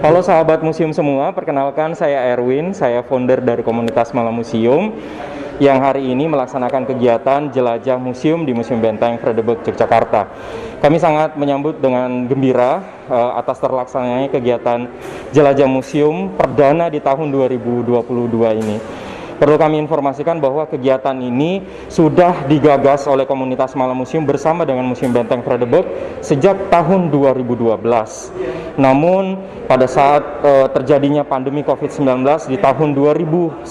Halo sahabat museum semua, perkenalkan saya Erwin, saya founder dari komunitas Malam Museum yang hari ini melaksanakan kegiatan jelajah museum di Museum Benteng Vredenburg, Yogyakarta. Kami sangat menyambut dengan gembira atas terlaksananya kegiatan jelajah museum perdana di tahun 2022 ini. Perlu kami informasikan bahwa kegiatan ini sudah digagas oleh komunitas Malam Museum bersama dengan Museum Benteng Vredenburg sejak tahun 2012. Namun pada saat terjadinya pandemi COVID-19 di tahun 2019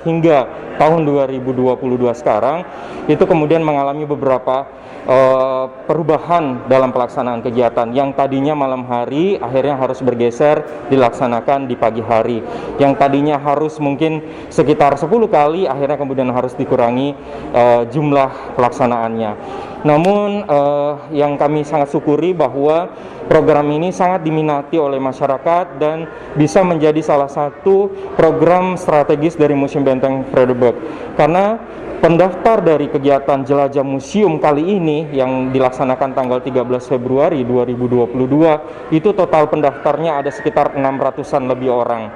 hingga tahun 2022 sekarang, itu kemudian mengalami beberapa perubahan dalam pelaksanaan kegiatan. Yang tadinya malam hari akhirnya harus bergeser dilaksanakan di pagi hari. Yang tadinya harus mungkin sekitar 10 kali akhirnya kemudian harus dikurangi jumlah pelaksanaannya. Namun yang kami sangat syukuri bahwa program ini sangat diminati oleh masyarakat dan bisa menjadi salah satu program strategis dari Museum Benteng Vredenburg. Karena pendaftar dari kegiatan jelajah museum kali ini yang dilaksanakan tanggal 13 Februari 2022 itu total pendaftarnya ada sekitar 600-an lebih orang.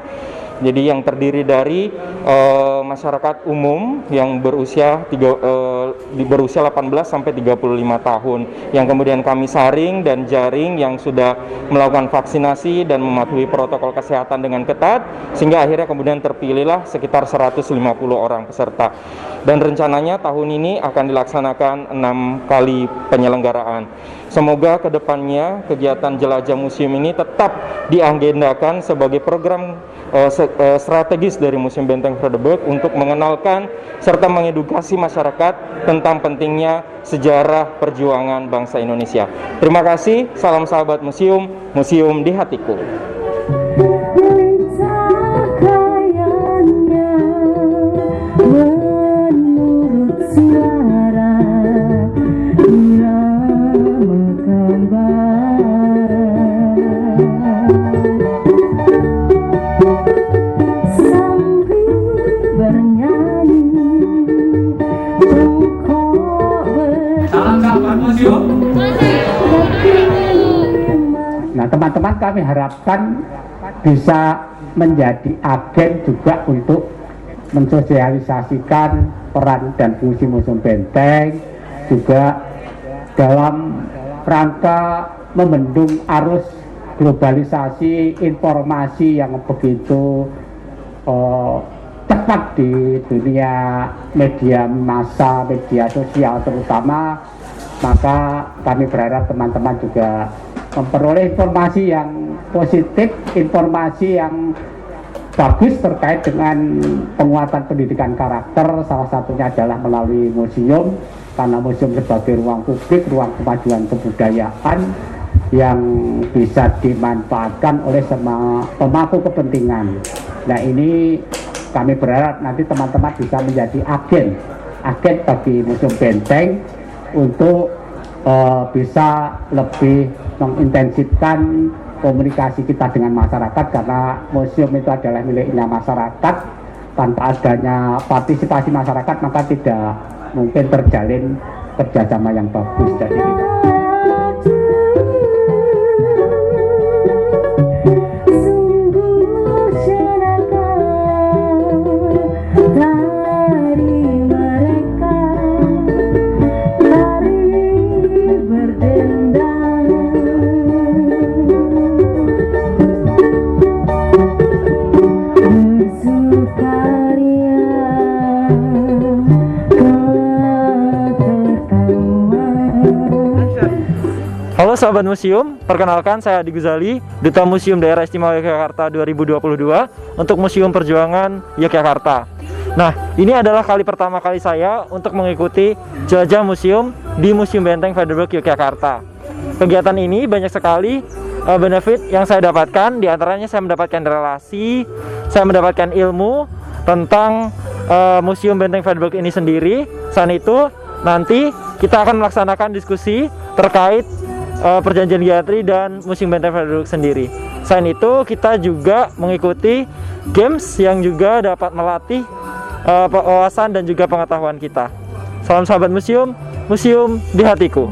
Jadi yang terdiri dari masyarakat umum yang berusia 18 sampai 35 tahun yang kemudian kami saring dan jaring yang sudah melakukan vaksinasi dan mematuhi protokol kesehatan dengan ketat sehingga akhirnya kemudian terpilihlah sekitar 150 orang peserta. Dan rencananya tahun ini akan dilaksanakan 6 kali penyelenggaraan. Semoga kedepannya kegiatan jelajah museum ini tetap diagendakan sebagai program strategis dari Museum Benteng Vredenburg untuk mengenalkan serta mengedukasi masyarakat tentang pentingnya sejarah perjuangan bangsa Indonesia. Terima kasih, salam sahabat museum, museum di hatiku. Nah, teman-teman kami harapkan bisa menjadi agen juga untuk mensosialisasikan peran dan fungsi Museum Benteng juga dalam rangka membendung arus globalisasi informasi yang begitu cepat di dunia media massa, media sosial terutama. Maka kami berharap teman-teman juga memperoleh informasi yang positif, informasi yang bagus terkait dengan penguatan pendidikan karakter. Salah satunya adalah melalui museum, karena museum sebagai ruang publik, ruang kemajuan kebudayaan yang bisa dimanfaatkan oleh semua pemangku kepentingan. Nah, ini kami berharap nanti teman-teman bisa menjadi agen bagi Museum Benteng untuk bisa lebih mengintensifkan komunikasi kita dengan masyarakat, karena museum itu adalah miliknya masyarakat. Tanpa adanya partisipasi masyarakat maka tidak mungkin terjalin kerjasama yang bagus. Jadi Halo sahabat museum, perkenalkan saya Adi Guzali, Duta Museum Daerah Istimewa Yogyakarta 2022 untuk Museum Perjuangan Yogyakarta. Nah, ini adalah kali pertama kali saya untuk mengikuti jelajah museum di Museum Benteng Vredenburg Yogyakarta. Kegiatan ini banyak sekali benefit yang saya dapatkan. Di antaranya saya mendapatkan relasi, saya mendapatkan ilmu tentang Museum Benteng Frederick ini sendiri. Selain itu, nanti kita akan melaksanakan diskusi terkait perjanjian Gayatri dan Museum Benteng Frederick sendiri. Selain itu, kita juga mengikuti games yang juga dapat melatih wawasan dan juga pengetahuan kita. Salam sahabat museum, museum di hatiku.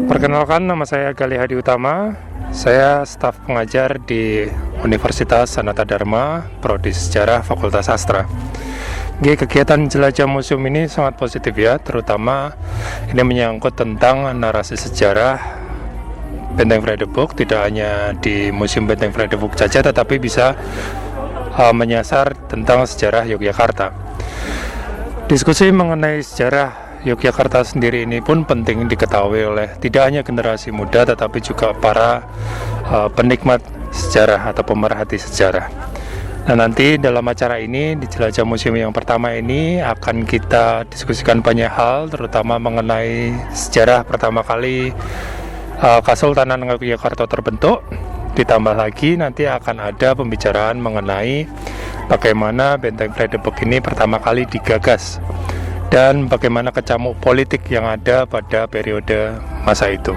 Perkenalkan, nama saya Gali Hadi Utama. Saya staf pengajar di Universitas Sanata Dharma, Prodi Sejarah Fakultas Sastra. Kegiatan jelajah museum ini sangat positif ya, terutama ini menyangkut tentang narasi sejarah Benteng Frederick, tidak hanya di Museum Benteng Frederick saja, tetapi bisa menyasar tentang sejarah Yogyakarta. Diskusi mengenai sejarah Yogyakarta sendiri ini pun penting diketahui oleh tidak hanya generasi muda, tetapi juga para penikmat sejarah atau pemerhati sejarah. Nah, nanti dalam acara ini di jelajah museum yang pertama ini akan kita diskusikan banyak hal, terutama mengenai sejarah pertama kali Kesultanan Yogyakarta terbentuk. Ditambah lagi nanti akan ada pembicaraan mengenai bagaimana Benteng Frederick ini pertama kali digagas dan bagaimana kecamuk politik yang ada pada periode masa itu.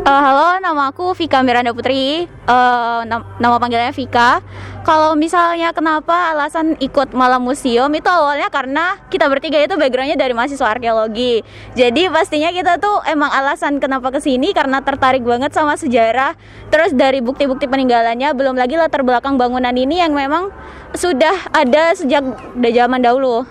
Halo, nama aku Vika Miranda Putri, nama panggilannya Vika. Kalau misalnya kenapa alasan ikut Malam Museum itu awalnya karena kita bertiga itu backgroundnya dari mahasiswa arkeologi. Jadi pastinya kita tuh emang alasan kenapa kesini karena tertarik banget sama sejarah. Terus dari bukti-bukti peninggalannya, belum lagi latar belakang bangunan ini yang memang sudah ada sejak zaman dahulu.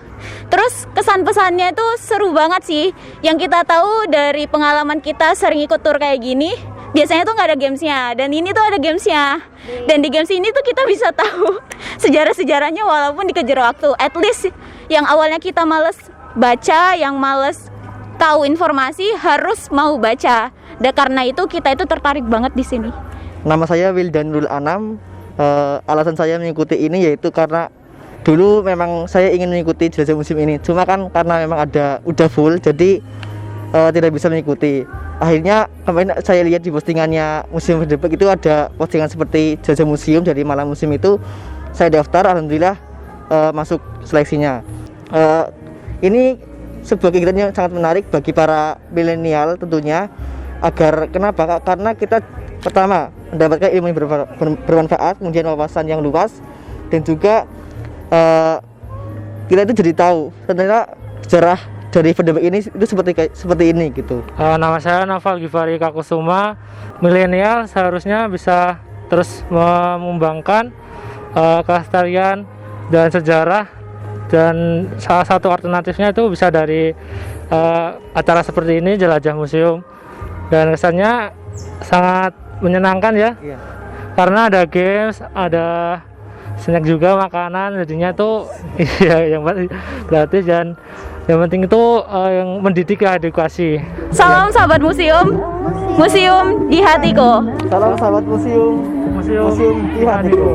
Terus kesan-pesannya itu seru banget sih. Yang kita tahu dari pengalaman kita sering ikut tur kayak gini, biasanya tuh nggak ada gamesnya, dan ini tuh ada gamesnya. Dan di games ini tuh kita bisa tahu sejarah-sejarahnya walaupun dikejar waktu. At least yang awalnya kita males baca, yang males tahu informasi, harus mau baca. Dan karena itu kita itu tertarik banget di sini. Nama saya Wildanul Anam. Alasan saya mengikuti ini yaitu karena dulu memang saya ingin mengikuti jelajah museum ini. Cuma kan karena memang udah full, jadi tidak bisa mengikuti. Akhirnya kemarin saya lihat di postingannya Museum Frederick itu ada postingan seperti jelajah museum dari Malam Museum itu. Saya daftar, alhamdulillah masuk seleksinya. Ini sebuah kegiatan yang sangat menarik bagi para milenial tentunya. Agar kenapa? Karena kita pertama mendapatkan ilmu yang bermanfaat, kemudian wawasan yang luas, dan juga kita itu jadi tahu ternyata sejarah dari Fredebug ini itu seperti ini gitu. Nama saya Naval Givari Kakusuma. Milenial seharusnya bisa terus mengembangkan kelestarian dan sejarah, dan salah satu alternatifnya itu bisa dari acara seperti ini, jelajah museum, dan kesannya sangat menyenangkan ya. Iya. Karena ada games, ada snack juga, makanan, jadinya tuh iya yang gratis, dan yang penting itu yang mendidik ya, edukasi. Salam sahabat museum, museum di hatiku. Salam sahabat museum, Museum di hatiku.